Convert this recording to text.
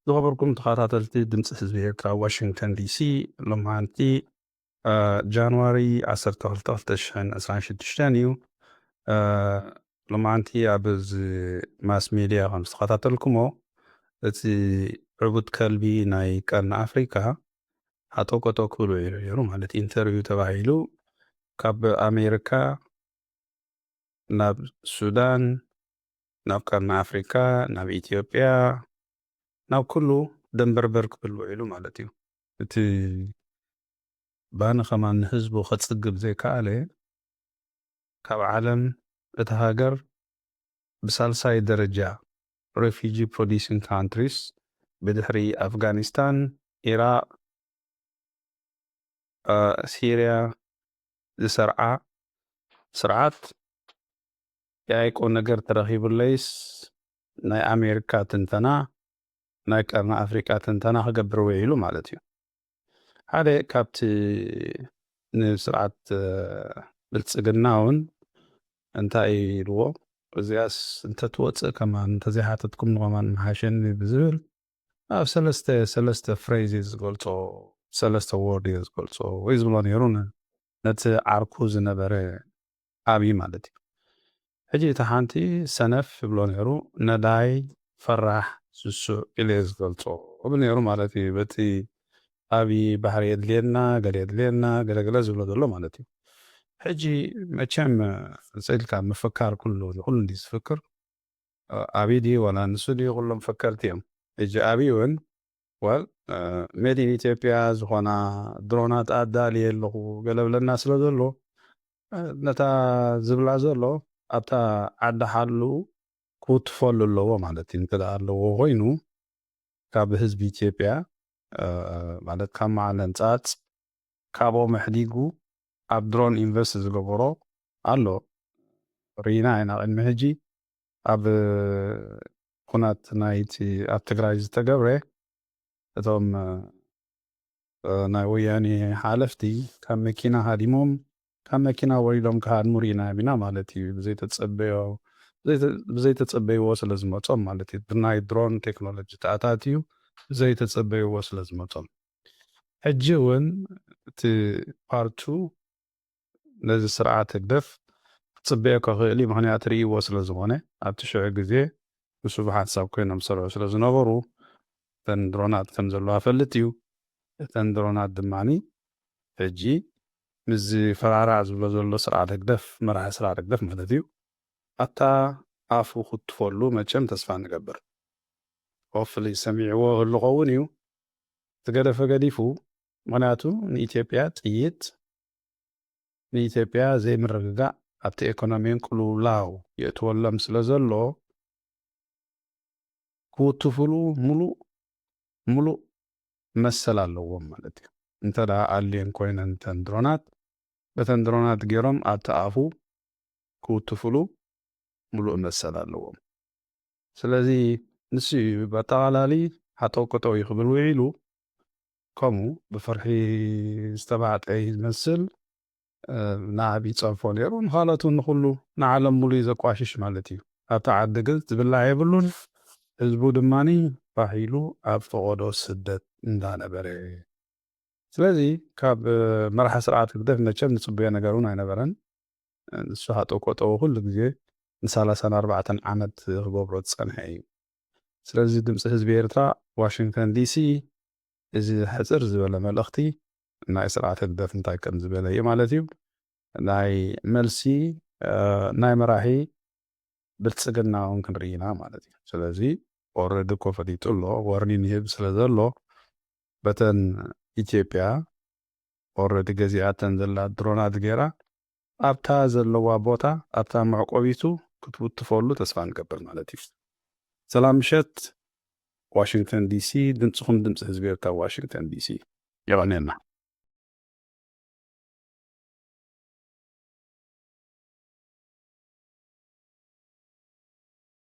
زخبركم تخاطرتي دمت حزب واشنطن دي سي لما انتي جانواري 13 لما انتي ابز ماس ميديا خمس تخاطرلكمو اتي عبد كلبي ناي كان افريكا هاتوكو توكولو يرو مالت انترفيو تبعيلو كاب امريكا ناب السودان ناب كان افريكا ناب اثيوبيا ناب كله دنبربرك بالوعيلو مالتيو اتي بانا خمان حزبو ختصقب زي كالي كاب عالم اتهاجر بسالساي درجة refugee producing countries بدحري أفغانستان إيراق سوريا زسرعة سرعات يايكون نجر ترخيب الليس ناي أمريكا تنتنا ناي كارنا أفريكا تنتنا خقبر ويلو مالتيو هذا كابتي نسرعات بلتسقناون انتاي لو وزياس انت توصل كمان انت زي حاتتكم نغمان محاشن بزول سلسته phrases قلتو سلسته words قلتو ويزبلون يرون نت عركوز نبره عبي مالتي هجي تحانتي سنف بلون يرو نداي فرح سسو إليز قلتو وبن يرو مالتي بتي عبي بحري يدلينا قل زبلو دولو مالتي حجي مچم سيلك مفكر كله ديس فكر ابي دي ولا نسودي كلهم فكرتيهم اجي ابي ون ميدين ኢትዮጵያ ዝኾና ድሮናት ኣዳልየ ኣለኹ ገለብለና ስለ ዘሎ ነታ ዝብላ ዘሎ ኣብታ ዓዲ ሓሉ ክውትፈሉ ኣለዎ ማለት እዩ እንተደኣ ኣለዎ ኮይኑ ካብ ህዝቢ ኢትዮጵያ ማለት ካብ መዓለን ፃፅ ካብኦም ኣሕዲጉ ኣብ ድሮን ኢንቨስት ዝገበሮ ኣሎ ሪና ኢና ቅድሚ ሕጂ ኣብ ኩናት ናይቲ ኣብ ትግራይ ዝተገብረ እቶም ናይ ወያኔ ሓለፍቲ ካብ መኪና ሃዲሞም ካብ መኪና ወሪዶም ክሃድሙ ሪኢና ኢና ማለት እዩ ብዘይተፀበይዎ ስለ ዝመፆም ማለት እዩ ብናይ ድሮን ቴክኖሎጂ ተኣታትዩ ብዘይተፀበይዎ ስለ ዝመፆም ሕጂ እውን እቲ ፓርቱ ነዚ ስርዓት ህግደፍ ክፅበዮ ክኽእል እዩ ምክንያቱ ርእይዎ ስለ ዝኾነ ኣብቲ ሽዑ ግዜ ብሱብ ሓሳብ ኮይኖም ዝሰርሑ ስለ ዝነበሩ እተን ድሮናት ከም ዘለዋ ፈልጥ እዩ እተን ድሮናት ድማኒ ሕጂ ምዝ ፈራራዕ ዝብሎ ዘሎ ስርዓት ህግደፍ መራሒ ስርዓት ህግደፍ ማለት እዩ ኣታ ኣፉ ክትፈሉ መቸም ተስፋ ንገብር ሆፍሊ ሰሚዕዎ ዝኸውን እዩ ትገደፈ ገዲፉ ምክንያቱ ንኢትዮጵያ ጥይት ንኢትዮጵያ ዘይምርግጋእ ኣብቲ ኢኮኖሚን ቅልውላው የእትወሎም ስለ ዘሎ ክውትፍሉ ሙሉእ መሰል ኣለዎም ማለት እዩ እንተዳ ኣልየን ኮይነን ተን ድሮናት በተን ድሮናት ገይሮም ኣብቲ ኣፉ ክውትፍሉ ሙሉእ መሰል ኣለዎም ስለዚ ንሱ በጠቓላሊ ሓጠውቅጦ ይኽብል ውዒሉ ከምኡ ብፍርሒ ዝተባዕጠ ዝመስል ንዓቢ ፀንፎ ነይሩ ንኻልኦት ንኩሉ ንዓለም ሙሉእ ዘቋሽሽ ማለት እዩ ኣብቲ ዓዲ ግን ዝብላዕ የብሉን ህዝቡ ድማኒ ባሂሉ ኣብ ፈቆዶ ስደት እንዳነበረ ስለዚ ካብ መራሒ ስርዓት ህግደፍ መቸም ንፅበዮ ነገር እውን ኣይነበረን ንሱ ሓጠውቅጦ ኩሉ ግዜ ን34 ዓመት ክገብሮ ዝፀንሐ እዩ ስለዚ ድምፂ ህዝቢ ኤርትራ ዋሽንግተን ዲሲ እዚ ሕፅር ዝበለ መልእኽቲ ናይ ስርዓት ህግደፍ እንታይ ከም ዝበለ እዩ ማለት እዩ ናይ መልሲ ናይ መራሒ ብልፅግና እውን ክንርኢና ማለት እዩ ስለዚ ኦልሬዲ እኮ ፈሊጡ ኣሎ ወርኒን ይህብ ስለ ዘሎ በተን ኢትዮጵያ ኦልሬዲ ገዚኣተን ዘላ ድሮናት ገይራ ኣብታ ዘለዋ ቦታ ኣብታ መዕቆቢቱ ክትውትፈሉ ተስፋ ንገብር ማለት እዩ ሰላም ምሸት ዋሽንግተን ዲሲ ድምፅኹም ድምፂ ህዝቢ ኤርትራ ዋሽንግተን ዲሲ ይቐንየና